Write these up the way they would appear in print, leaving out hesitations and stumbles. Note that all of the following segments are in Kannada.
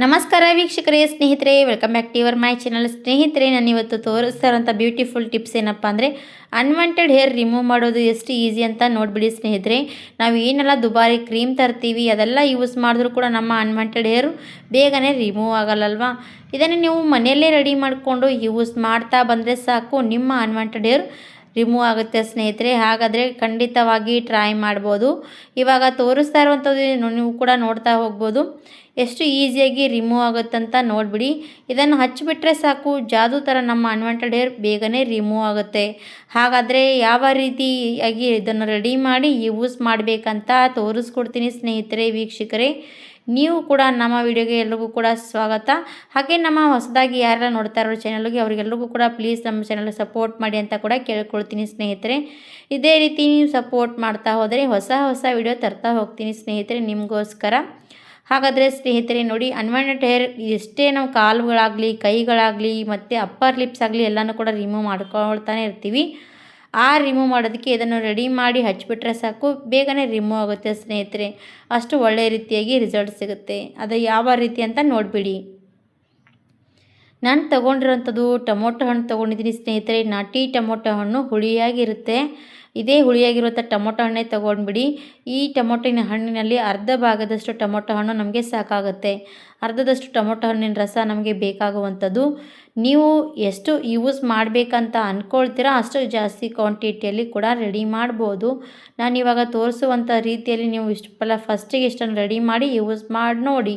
ನಮಸ್ಕಾರ ವೀಕ್ಷಕರೇ, ಸ್ನೇಹಿತರೆ, welcome back to your my channel. ಸ್ನೇಹಿತರೆ, ನಾನು ಇವತ್ತು ತೋರಿಸ್ತಾ ಇರೋಂಥ ಬ್ಯೂಟಿಫುಲ್ ಟಿಪ್ಸ್ ಏನಪ್ಪ ಅಂದರೆ ಅನ್ವಾಂಟೆಡ್ ಹೇರ್ ರಿಮೂವ್ ಮಾಡೋದು ಎಷ್ಟು ಈಸಿ ಅಂತ ನೋಡಿಬಿಡಿ ಸ್ನೇಹಿತರೆ. ನಾವು ಏನೆಲ್ಲ ದುಬಾರಿ ಕ್ರೀಮ್ ತರ್ತೀವಿ ಅದೆಲ್ಲ ಯೂಸ್ ಮಾಡಿದ್ರೂ ಕೂಡ ನಮ್ಮ ಅನ್ವಾಂಟೆಡ್ ಹೇರು ಬೇಗನೆ ರಿಮೂವ್ ಆಗಲ್ಲಲ್ವಾ. ಇದನ್ನು ನೀವು ಮನೆಯಲ್ಲೇ ರೆಡಿ ಮಾಡಿಕೊಂಡು ಯೂಸ್ ಮಾಡ್ತಾ ಬಂದರೆ ಸಾಕು, ನಿಮ್ಮ ಅನ್ವಾಂಟೆಡ್ ಹೇರ್ ರಿಮೂವ್ ಆಗುತ್ತೆ ಸ್ನೇಹಿತರೆ. ಹಾಗಾದರೆ ಖಂಡಿತವಾಗಿ ಟ್ರೈ ಮಾಡ್ಬೋದು. ಇವಾಗ ತೋರಿಸ್ತಾ ಇರುವಂಥದ್ದು ನೀವು ಕೂಡ ನೋಡ್ತಾ ಹೋಗ್ಬೋದು ಎಷ್ಟು ಈಸಿಯಾಗಿ ರಿಮೂವ್ ಆಗುತ್ತಂತ ನೋಡಿಬಿಡಿ. ಇದನ್ನು ಹಚ್ಚಿಬಿಟ್ರೆ ಸಾಕು, ಜಾದೂ ಥರ ನಮ್ಮ ಅನ್ವಾಂಟೆಡ್ ಹೇರ್ ಬೇಗನೆ ರಿಮೂವ್ ಆಗುತ್ತೆ. ಹಾಗಾದರೆ ಯಾವ ರೀತಿಯಾಗಿ ಇದನ್ನು ರೆಡಿ ಮಾಡಿ ಯೂಸ್ ಮಾಡಬೇಕಂತ ತೋರಿಸ್ಕೊಡ್ತೀನಿ ಸ್ನೇಹಿತರೆ. ವೀಕ್ಷಕರೇ, ನೀವು ಕೂಡ ನಮ್ಮ ವಿಡಿಯೋಗೆ ಎಲ್ರಿಗೂ ಕೂಡ ಸ್ವಾಗತ. ಹಾಗೆ ನಮ್ಮ ಹೊಸದಾಗಿ ಯಾರೆಲ್ಲ ನೋಡ್ತಾ ಇರೋ ಚಾನಲ್ಗೆ ಅವರಿಗೆಲ್ರಿಗೂ ಕೂಡ ಪ್ಲೀಸ್ ನಮ್ಮ ಚಾನಲ್ ಸಪೋರ್ಟ್ ಮಾಡಿ ಅಂತ ಕೂಡ ಕೇಳ್ಕೊಳ್ತೀನಿ ಸ್ನೇಹಿತರೆ. ಇದೇ ರೀತಿ ನೀವು ಸಪೋರ್ಟ್ ಮಾಡ್ತಾ ಹೋದರೆ ಹೊಸ ಹೊಸ ವಿಡಿಯೋ ತರ್ತಾ ಹೋಗ್ತೀನಿ ಸ್ನೇಹಿತರೆ ನಿಮಗೋಸ್ಕರ. ಹಾಗಾದರೆ ಸ್ನೇಹಿತರೆ ನೋಡಿ, ಅನ್ವಾಂಟೆಡ್ ಹೇರ್ ಎಷ್ಟೇ ನಾವು ಕಾಲುಗಳಾಗಲಿ, ಕೈಗಳಾಗಲಿ ಮತ್ತು ಅಪ್ಪರ್ ಲಿಪ್ಸ್ ಆಗಲಿ ಎಲ್ಲನೂ ಕೂಡ ರಿಮೂವ್ ಮಾಡ್ಕೊಳ್ತಾನೆ ಇರ್ತೀವಿ. ಆ ರಿಮೂವ್ ಮಾಡೋದಕ್ಕೆ ಇದನ್ನು ರೆಡಿ ಮಾಡಿ ಹಚ್ಬಿಟ್ರೆ ಸಾಕು, ಬೇಗನೆ ರಿಮೂವ್ ಆಗುತ್ತೆ ಸ್ನೇಹಿತರೆ. ಅಷ್ಟು ಒಳ್ಳೆಯ ರೀತಿಯಾಗಿ ರಿಸಲ್ಟ್ ಸಿಗುತ್ತೆ. ಅದು ಯಾವ ರೀತಿ ಅಂತ ನೋಡಿಬಿಡಿ. ನಾನು ತೊಗೊಂಡಿರೋಂಥದ್ದು ಟೊಮೊಟೊ ಹಣ್ಣು ತೊಗೊಂಡಿದ್ದೀನಿ ಸ್ನೇಹಿತರೆ. ನಾಟಿ ಟೊಮೊಟೊ ಹಣ್ಣು ಹುಳಿಯಾಗಿರುತ್ತೆ. ಇದೇ ಹುಳಿಯಾಗಿರುವಂಥ ಟೊಮೊಟೊ ಹಣ್ಣೇ ತೊಗೊಂಡ್ಬಿಡಿ. ಈ ಟೊಮೊಟೊನ ಹಣ್ಣಿನಲ್ಲಿ ಅರ್ಧ ಭಾಗದಷ್ಟು ಟೊಮೊಟೊ ಹಣ್ಣು ನಮಗೆ ಸಾಕಾಗುತ್ತೆ. ಅರ್ಧದಷ್ಟು ಟೊಮೊಟೊ ಹಣ್ಣಿನ ರಸ ನಮಗೆ ಬೇಕಾಗುವಂಥದ್ದು. ನೀವು ಎಷ್ಟು ಯೂಸ್ ಮಾಡಬೇಕಂತ ಅಂದ್ಕೊಳ್ತೀರಾ ಅಷ್ಟು ಜಾಸ್ತಿ ಕ್ವಾಂಟಿಟಿಯಲ್ಲಿ ಕೂಡ ರೆಡಿ ಮಾಡ್ಬೋದು. ನಾನಿವಾಗ ತೋರಿಸುವಂಥ ರೀತಿಯಲ್ಲಿ ನೀವು ಫಸ್ಟಿಗೆ ಇಷ್ಟನ್ನು ರೆಡಿ ಮಾಡಿ ಯೂಸ್ ಮಾಡಿ ನೋಡಿ.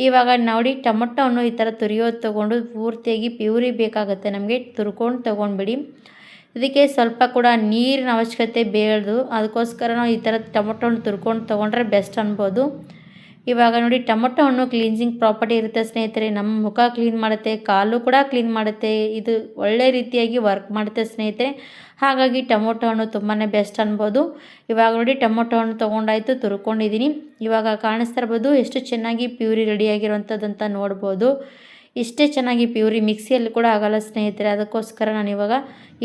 ಇವಾಗ ನೋಡಿ, ಟೊಮೊಟೊ ಹಣ್ಣು ಈ ಥರ ತುರಿಯೋದು ತೊಗೊಂಡು ಪೂರ್ತಿಯಾಗಿ ಪ್ಯೂರಿ ಬೇಕಾಗುತ್ತೆ ನಮಗೆ, ತುರ್ಕೊಂಡು ತೊಗೊಂಡ್ಬಿಡಿ. ಇದಕ್ಕೆ ಸ್ವಲ್ಪ ಕೂಡ ನೀರಿನ ಅವಶ್ಯಕತೆ ಬೇಡದು. ಅದಕ್ಕೋಸ್ಕರ ನಾವು ಈ ಥರ ಟೊಮೊಟೊ ಹಣ್ಣು ತುರ್ಕೊಂಡು ತೊಗೊಂಡ್ರೆ ಬೆಸ್ಟ್ ಅನ್ಬೋದು. ಇವಾಗ ನೋಡಿ, ಟೊಮೊಟೊ ಹಣ್ಣು ಕ್ಲೀನ್ಸಿಂಗ್ ಪ್ರಾಪರ್ಟಿ ಇರುತ್ತೆ ಸ್ನೇಹಿತರೆ. ನಮ್ಮ ಮುಖ ಕ್ಲೀನ್ ಮಾಡುತ್ತೆ, ಕಾಲು ಕೂಡ ಕ್ಲೀನ್ ಮಾಡುತ್ತೆ. ಇದು ಒಳ್ಳೆ ರೀತಿಯಾಗಿ ವರ್ಕ್ ಮಾಡುತ್ತೆ ಸ್ನೇಹಿತರೆ. ಹಾಗಾಗಿ ಟೊಮೊಟೊ ಹಣ್ಣು ತುಂಬಾ ಬೆಸ್ಟ್ ಅನ್ಬೋದು. ಇವಾಗ ನೋಡಿ, ಟೊಮೊಟೊ ಹಣ್ಣು ತೊಗೊಂಡಾಯಿತು, ತುರ್ಕೊಂಡಿದ್ದೀನಿ. ಇವಾಗ ಕಾಣಿಸ್ತಾ ಇರ್ಬೋದು ಎಷ್ಟು ಚೆನ್ನಾಗಿ ಪ್ಯೂರಿ ರೆಡಿಯಾಗಿರುವಂಥದ್ದಂತ ನೋಡ್ಬೋದು. ಇಷ್ಟೇ ಚೆನ್ನಾಗಿ ಪ್ಯೂರಿ ಮಿಕ್ಸಿಯಲ್ಲಿ ಕೂಡ ಆಗಲ್ಲ ಸ್ನೇಹಿತರೆ. ಅದಕ್ಕೋಸ್ಕರ ನಾನು ಇವಾಗ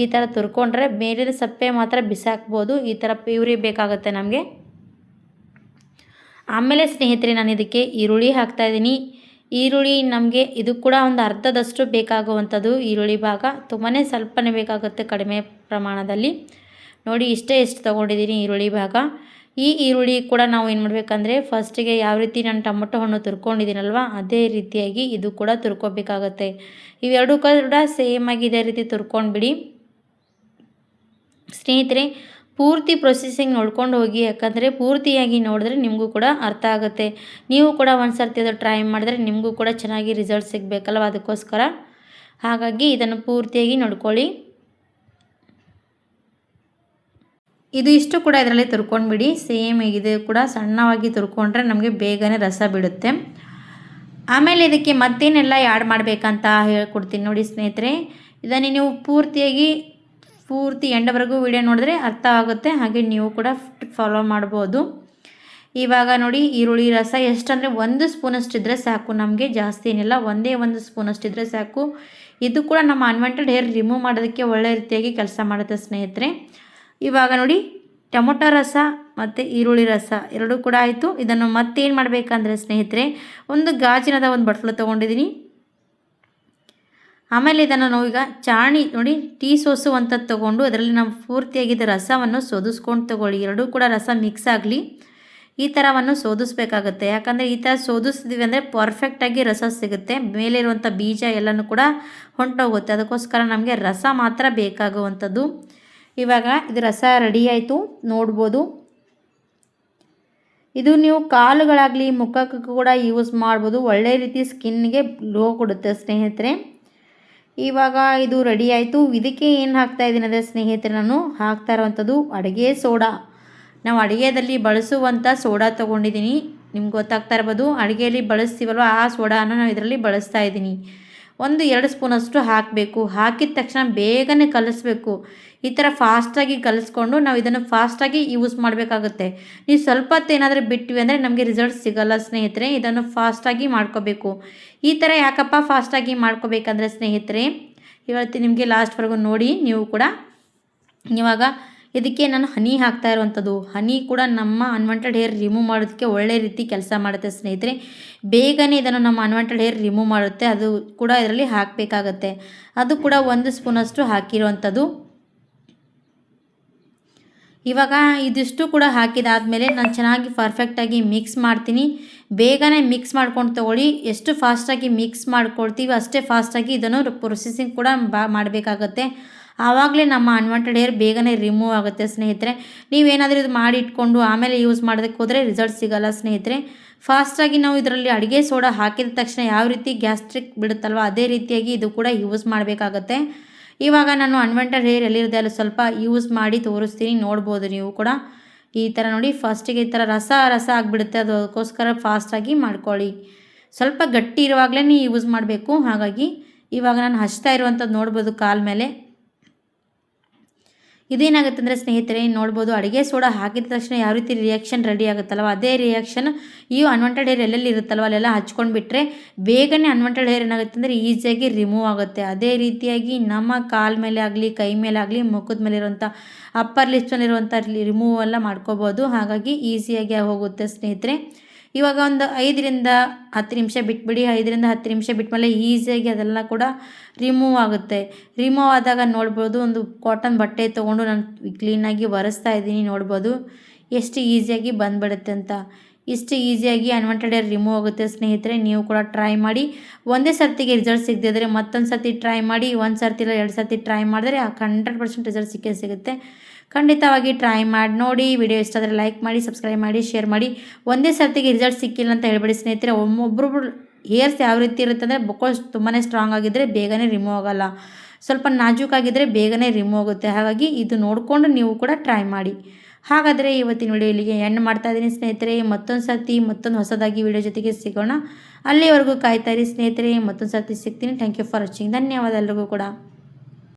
ಈ ಥರ ತುರ್ಕೊಂಡ್ರೆ ಮೇಲಿನ ಸಪ್ಪೆ ಮಾತ್ರ ಬಿಸಾಕ್ಬೋದು. ಈ ಥರ ಪ್ಯೂರಿ ಬೇಕಾಗುತ್ತೆ ನಮಗೆ. ಆಮೇಲೆ ಸ್ನೇಹಿತರೆ, ನಾನು ಇದಕ್ಕೆ ಈರುಳ್ಳಿ ಹಾಕ್ತಾಯಿದ್ದೀನಿ. ಈರುಳ್ಳಿ ನಮಗೆ ಇದು ಕೂಡ ಒಂದು ಅರ್ಧದಷ್ಟು ಬೇಕಾಗುವಂಥದ್ದು. ಈರುಳ್ಳಿ ಭಾಗ ತುಂಬಾ ಸ್ವಲ್ಪನೇ ಬೇಕಾಗುತ್ತೆ, ಕಡಿಮೆ ಪ್ರಮಾಣದಲ್ಲಿ. ನೋಡಿ, ಎಷ್ಟು ತೊಗೊಂಡಿದ್ದೀನಿ ಈರುಳ್ಳಿ ಭಾಗ. ಈ ಈರುಳ್ಳಿ ಕೂಡ ನಾವು ಏನು ಮಾಡಬೇಕಂದ್ರೆ ಫಸ್ಟಿಗೆ ಯಾವ ರೀತಿ ನಾನು ಟೊಮೊಟೊ ಹಣ್ಣು ತುರ್ಕೊಂಡಿದ್ದೀನಲ್ವ ಅದೇ ರೀತಿಯಾಗಿ ಇದು ಕೂಡ ತುರ್ಕೋಬೇಕಾಗತ್ತೆ. ಇವೆರಡೂ ಕೂಡ ಸೇಮಾಗಿ ಇದೇ ರೀತಿ ತುರ್ಕೊಂಡ್ಬಿಡಿ ಸ್ನೇಹಿತರೆ. ಪೂರ್ತಿ ಪ್ರೊಸೆಸಿಂಗ್ ನೋಡ್ಕೊಂಡು ಹೋಗಿ, ಯಾಕಂದರೆ ಪೂರ್ತಿಯಾಗಿ ನೋಡಿದ್ರೆ ನಿಮಗೂ ಕೂಡ ಅರ್ಥ ಆಗುತ್ತೆ. ನೀವು ಕೂಡ ಒಂದು ಸರ್ತಿ ಅದು ಟ್ರೈ ಮಾಡಿದ್ರೆ ನಿಮಗೂ ಕೂಡ ಚೆನ್ನಾಗಿ ರಿಸಲ್ಟ್ ಸಿಗಬೇಕಲ್ವ, ಅದಕ್ಕೋಸ್ಕರ. ಹಾಗಾಗಿ ಇದನ್ನು ಪೂರ್ತಿಯಾಗಿ ನೋಡ್ಕೊಳ್ಳಿ. ಇದು ಇಷ್ಟು ಕೂಡ ಇದರಲ್ಲಿ ತುರ್ಕೊಂಡ್ಬಿಡಿ. ಸೇಮ್ ಇದು ಕೂಡ ಸಣ್ಣವಾಗಿ ತುರ್ಕೊಂಡ್ರೆ ನಮಗೆ ಬೇಗನೆ ರಸ ಬಿಡುತ್ತೆ. ಆಮೇಲೆ ಇದಕ್ಕೆ ಮತ್ತೇನೆಲ್ಲ ಆ್ಯಡ್ ಮಾಡಬೇಕಂತ ಹೇಳ್ಕೊಡ್ತೀನಿ ನೋಡಿ ಸ್ನೇಹಿತರೆ. ಇದನ್ನು ನೀವು ಪೂರ್ತಿ ಎಂಡವರೆಗೂ ವಿಡಿಯೋ ನೋಡಿದ್ರೆ ಅರ್ಥ ಆಗುತ್ತೆ. ಹಾಗೆ ನೀವು ಕೂಡ ಫಾಲೋ ಮಾಡ್ಬೋದು. ಇವಾಗ ನೋಡಿ, ಈರುಳ್ಳಿ ರಸ ಎಷ್ಟಂದರೆ 1 ಸ್ಪೂನಷ್ಟಿದ್ರೆ ಸಾಕು ನಮಗೆ, ಜಾಸ್ತಿ ಏನಿಲ್ಲ, ಒಂದೇ 1 ಸ್ಪೂನಷ್ಟಿದ್ರೆ ಸಾಕು. ಇದು ಕೂಡ ನಮ್ಮ ಅನ್ವಾಂಟೆಡ್ ಹೇರ್ ರಿಮೂವ್ ಮಾಡೋದಕ್ಕೆ ಒಳ್ಳೆ ರೀತಿಯಾಗಿ ಕೆಲಸ ಮಾಡುತ್ತೆ ಸ್ನೇಹಿತರೆ. ಇವಾಗ ನೋಡಿ, ಟೊಮೊಟೊ ರಸ ಮತ್ತು ಈರುಳ್ಳಿ ರಸ ಎರಡೂ ಕೂಡ ಆಯಿತು. ಇದನ್ನು ಮತ್ತೇನು ಮಾಡಬೇಕಂದ್ರೆ ಸ್ನೇಹಿತರೆ, ಒಂದು ಗಾಜಿನದ ಒಂದು ಬಟ್ಲು ತೊಗೊಂಡಿದ್ದೀನಿ. ಆಮೇಲೆ ಇದನ್ನು ನಾವು ಈಗ ಚಾಣಿ ನೋಡಿ, ಟೀ ಸೋಸುವಂಥದ್ದು ತೊಗೊಂಡು ಅದರಲ್ಲಿ ನಾವು ಪೂರ್ತಿಯಾಗಿದ್ದ ರಸವನ್ನು ಸೋದಿಸ್ಕೊಂಡು ತೊಗೊಳ್ಳಿ. ಎರಡೂ ಕೂಡ ರಸ ಮಿಕ್ಸ್ ಆಗಲಿ. ಈ ಥರವನ್ನು ಸೋದಿಸ್ಬೇಕಾಗತ್ತೆ. ಯಾಕಂದರೆ ಈ ಥರ ಸೋದಿಸ್ತೀವಿ ಅಂದರೆ ಪರ್ಫೆಕ್ಟಾಗಿ ರಸ ಸಿಗುತ್ತೆ. ಮೇಲೆ ಇರುವಂಥ ಬೀಜ ಎಲ್ಲನೂ ಕೂಡ ಹೊಂಟೋಗುತ್ತೆ. ಅದಕ್ಕೋಸ್ಕರ ನಮಗೆ ರಸ ಮಾತ್ರ ಬೇಕಾಗುವಂಥದ್ದು. ಇವಾಗ ಇದು ರಸ ರೆಡಿ ಆಯಿತು ನೋಡ್ಬೋದು. ಇದು ನೀವು ಕಾಲುಗಳಾಗಲಿ ಮುಖಕ್ಕೂ ಕೂಡ ಯೂಸ್ ಮಾಡ್ಬೋದು. ಒಳ್ಳೆ ರೀತಿ ಸ್ಕಿನ್ಗೆ ಗ್ಲೋ ಕೊಡುತ್ತೆ ಸ್ನೇಹಿತರೆ. ಇವಾಗ ಇದು ರೆಡಿ ಆಯಿತು. ಇದಕ್ಕೆ ಏನು ಹಾಕ್ತಾಯಿದ್ದೀನಿ ಅಂದರೆ ಸ್ನೇಹಿತರೆ, ನಾನು ಹಾಕ್ತಾ ಇರೋವಂಥದ್ದು ಅಡುಗೆ ಸೋಡಾ. ನಾವು ಅಡುಗೆಯಲ್ಲಿ ಬಳಸುವಂಥ ಸೋಡಾ ತೊಗೊಂಡಿದ್ದೀನಿ. ನಿಮ್ಗೆ ಗೊತ್ತಾಗ್ತಾ ಇರ್ಬೋದು, ಅಡುಗೆಯಲ್ಲಿ ಬಳಸ್ತೀವಲ್ವ ಆ ಸೋಡಾನ ನಾವು ಇದರಲ್ಲಿ ಬಳಸ್ತಾ ಇದ್ದೀನಿ. 1-2 ಸ್ಪೂನಷ್ಟು ಹಾಕಬೇಕು. ಹಾಕಿದ ತಕ್ಷಣ ಬೇಗನೆ ಕಲಿಸ್ಬೇಕು. ಈ ಥರ ಫಾಸ್ಟಾಗಿ ಕಲಿಸ್ಕೊಂಡು ನಾವು ಇದನ್ನು ಫಾಸ್ಟಾಗಿ ಯೂಸ್ ಮಾಡಬೇಕಾಗುತ್ತೆ. ನೀವು ಸ್ವಲ್ಪ ಹೊತ್ತು ಏನಾದರೂ ಬಿಟ್ವಿ ಅಂದರೆ ನಮಗೆ ರಿಸಲ್ಟ್ ಸಿಗೋಲ್ಲ ಸ್ನೇಹಿತರೆ. ಇದನ್ನು ಫಾಸ್ಟಾಗಿ ಮಾಡ್ಕೋಬೇಕು. ಈ ಥರ ಯಾಕಪ್ಪ ಫಾಸ್ಟಾಗಿ ಮಾಡ್ಕೋಬೇಕಂದ್ರೆ ಸ್ನೇಹಿತರೆ, ಇವತ್ತು ನಿಮಗೆ ಲಾಸ್ಟ್ವರೆಗೂ ನೋಡಿ ನೀವು ಕೂಡ. ಇವಾಗ ಇದಕ್ಕೆ ನಾನು ಹನಿ ಹಾಕ್ತಾ ಇರುವಂಥದ್ದು. ಹನಿ ಕೂಡ ನಮ್ಮ ಅನ್ವಾಂಟೆಡ್ ಹೇರ್ ರಿಮೂವ್ ಮಾಡೋದಕ್ಕೆ ಒಳ್ಳೆ ರೀತಿ ಕೆಲಸ ಮಾಡುತ್ತೆ ಸ್ನೇಹಿತರೆ. ಬೇಗನೆ ಇದನ್ನು ನಮ್ಮ ಅನ್ವಾಂಟೆಡ್ ಹೇರ್ ರಿಮೂವ್ ಮಾಡುತ್ತೆ. ಅದು ಕೂಡ ಇದರಲ್ಲಿ ಹಾಕಬೇಕಾಗತ್ತೆ. ಅದು ಕೂಡ 1 ಸ್ಪೂನಷ್ಟು ಹಾಕಿರುವಂಥದ್ದು. ಇವಾಗ ಇದಿಷ್ಟು ಕೂಡ ಹಾಕಿದಾದಮೇಲೆ ನಾನು ಚೆನ್ನಾಗಿ ಪರ್ಫೆಕ್ಟಾಗಿ ಮಿಕ್ಸ್ ಮಾಡ್ತೀನಿ. ಬೇಗನೆ ಮಿಕ್ಸ್ ಮಾಡ್ಕೊಂಡು ತೊಗೊಳ್ಳಿ. ಎಷ್ಟು ಫಾಸ್ಟಾಗಿ ಮಿಕ್ಸ್ ಮಾಡ್ಕೊಳ್ತೀವಿ ಅಷ್ಟೇ ಫಾಸ್ಟಾಗಿ ಇದನ್ನು ಪ್ರೊಸೆಸಿಂಗ್ ಕೂಡ ಮಾಡಬೇಕಾಗತ್ತೆ. ಆವಾಗಲೇ ನಮ್ಮ ಅನ್ವಾಂಟೆಡ್ ಹೇರ್ ಬೇಗನೆ ರಿಮೂವ್ ಆಗುತ್ತೆ ಸ್ನೇಹಿತರೆ. ನೀವೇನಾದರೂ ಇದು ಮಾಡಿ ಇಟ್ಕೊಂಡು ಆಮೇಲೆ ಯೂಸ್ ಮಾಡೋದಕ್ಕೆ ಹೋದರೆ ರಿಸಲ್ಟ್ ಸಿಗೋಲ್ಲ ಸ್ನೇಹಿತರೆ. ಫಾಸ್ಟಾಗಿ ನಾವು ಇದರಲ್ಲಿ ಅಡುಗೆ ಸೋಡಾ ಹಾಕಿದ ತಕ್ಷಣ ಯಾವ ರೀತಿ ಗ್ಯಾಸ್ಟ್ರಿಕ್ ಬಿಡುತ್ತಲ್ವ ಅದೇ ರೀತಿಯಾಗಿ ಇದು ಕೂಡ ಯೂಸ್ ಮಾಡಬೇಕಾಗತ್ತೆ. ಇವಾಗ ನಾನು ಅನ್ವಾಂಟೆಡ್ ಹೇರ್ ಎಲ್ಲಿರುತ್ತೆ ಅಲ್ಲಿ ಸ್ವಲ್ಪ ಯೂಸ್ ಮಾಡಿ ತೋರಿಸ್ತೀನಿ, ನೋಡ್ಬೋದು ನೀವು ಕೂಡ. ಈ ಥರ ನೋಡಿ ಫಸ್ಟಿಗೆ ಈ ಥರ ರಸ ಆಗಿಬಿಡುತ್ತೆ. ಅದಕ್ಕೋಸ್ಕರ ಫಾಸ್ಟಾಗಿ ಮಾಡ್ಕೊಳ್ಳಿ. ಸ್ವಲ್ಪ ಗಟ್ಟಿ ಇರುವಾಗಲೇ ಯೂಸ್ ಮಾಡಬೇಕು. ಹಾಗಾಗಿ ಇವಾಗ ನಾನು ಹಚ್ತಾ ಇರುವಂಥದ್ದು ನೋಡ್ಬೋದು ಕಾಲ ಮೇಲೆ. ಇದೇನಾಗುತ್ತೆ ಅಂದರೆ ಸ್ನೇಹಿತರೆ ನೋಡ್ಬೋದು, ಅಡುಗೆ ಸೋಡಾ ಹಾಕಿದ ತಕ್ಷಣ ಯಾವ ರೀತಿ ರಿಯಾಕ್ಷನ್ ರೆಡಿ ಆಗುತ್ತಲ್ವ ಅದೇ ರಿಯಾಕ್ಷನ್ ಈ ಅನ್ವಾಂಟೆಡ್ ಹೇರ್ ಎಲ್ಲೆಲ್ಲಿ ಇರುತ್ತಲ್ವ ಅಲ್ಲೆಲ್ಲ ಹಚ್ಕೊಂಡು ಬಿಟ್ಟರೆ ಬೇಗನೆ ಅನ್ವಾಂಟೆಡ್ ಹೇರ್ ಏನಾಗುತ್ತೆ ಅಂದರೆ ಈಸಿಯಾಗಿ ರಿಮೂವ್ ಆಗುತ್ತೆ. ಅದೇ ರೀತಿಯಾಗಿ ನಮ್ಮ ಕಾಲ ಮೇಲೆ ಆಗಲಿ, ಕೈ ಮೇಲೆ ಆಗಲಿ, ಮುಖದ ಮೇಲೆ ಇರುವಂಥ ಅಪ್ಪರ್ ಲಿಪ್ಸಲ್ಲಿರುವಂಥ ರಿಮೂವ್ ಎಲ್ಲ ಮಾಡ್ಕೋಬೋದು. ಹಾಗಾಗಿ ಈಸಿಯಾಗಿ ಹೋಗುತ್ತೆ ಸ್ನೇಹಿತರೆ. ಇವಾಗ ಒಂದು 5ರಿಂದ 10 ನಿಮಿಷ ಬಿಟ್ಬಿಡಿ. 5ರಿಂದ 10 ನಿಮಿಷ ಬಿಟ್ಮೇಲೆ ಈಸಿಯಾಗಿ ಅದೆಲ್ಲ ಕೂಡ ರಿಮೂವ್ ಆಗುತ್ತೆ. ರಿಮೂವ್ ಆದಾಗ ನೋಡ್ಬೋದು, ಒಂದು ಕಾಟನ್ ಬಟ್ಟೆ ತೊಗೊಂಡು ನಾನು ಕ್ಲೀನಾಗಿ ಒರೆಸ್ತಾ ಇದ್ದೀನಿ. ನೋಡ್ಬೋದು ಎಷ್ಟು ಈಸಿಯಾಗಿ ಬಂದುಬಿಡುತ್ತೆ ಅಂತ. ಇಷ್ಟು ಈಸಿಯಾಗಿ ಅನ್ವಾಂಟೆಡ್ ಹೇರ್ ರಿಮೂವ್ ಆಗುತ್ತೆ ಸ್ನೇಹಿತರೆ. ನೀವು ಕೂಡ ಟ್ರೈ ಮಾಡಿ. ಒಂದೇ ಸರ್ತಿಗೆ ರಿಸಲ್ಟ್ ಸಿಗದಿದ್ದರೆ ಮತ್ತೊಂದು ಸರ್ತಿ ಟ್ರೈ ಮಾಡಿ. 1 ಸರ್ತಿ ಇಲ್ಲ 2 ಸರ್ತಿ ಟ್ರೈ ಮಾಡಿದ್ರೆ 100% ರಿಸಲ್ಟ್ ಸಿಕ್ಕೇ ಸಿಗುತ್ತೆ. ಖಂಡಿತವಾಗಿ ಟ್ರೈ ಮಾಡಿ ನೋಡಿ. ವಿಡಿಯೋ ಇಷ್ಟ ಆದರೆ ಲೈಕ್ ಮಾಡಿ, ಸಬ್ಸ್ಕ್ರೈಬ್ ಮಾಡಿ, ಶೇರ್ ಮಾಡಿ. ಒಂದೇ ಸರ್ತಿಗೆ ರಿಸಲ್ಟ್ ಸಿಕ್ಕಿಲ್ಲ ಅಂತ ಹೇಳ್ಬೇಡಿ ಸ್ನೇಹಿತರೆ. ಒಬ್ಬೊಬ್ಬರು ಹೇರ್ಸ್ ಯಾವ ರೀತಿ ಇರುತ್ತೆ ಅಂದರೆ ಬೊಕ್ಕಳು ತುಂಬಾ ಸ್ಟ್ರಾಂಗ್ ಆಗಿದ್ದರೆ ಬೇಗನೆ ರಿಮೂವ್ ಆಗೋಲ್ಲ, ಸ್ವಲ್ಪ ನಾಜೂಕಾಗಿದ್ದರೆ ಬೇಗನೆ ರಿಮೂವ್ ಆಗುತ್ತೆ. ಹಾಗಾಗಿ ಇದು ನೋಡಿಕೊಂಡು ನೀವು ಕೂಡ ಟ್ರೈ ಮಾಡಿ. ಹಾಗಾದರೆ ಇವತ್ತಿನ ವಿಡಿಯೋ ಇಲ್ಲಿಗೆ ಎಂಡ್ ಮಾಡ್ತಾ ಇದ್ದೀನಿ ಸ್ನೇಹಿತರೆ. ಮತ್ತೊಂದು ಸರ್ತಿ ಮತ್ತೊಂದು ಹೊಸದಾಗಿ ವಿಡಿಯೋ ಜೊತೆಗೆ ಸಿಗೋಣ. ಅಲ್ಲಿವರೆಗೂ ಕಾಯ್ತಾ ಇರಿ ಸ್ನೇಹಿತರೆ. ಮತ್ತೊಂದು ಸರ್ತಿ ಸಿಗ್ತೀನಿ. Thank you for watching. ಧನ್ಯವಾದ ಎಲ್ರಿಗೂ ಕೂಡ.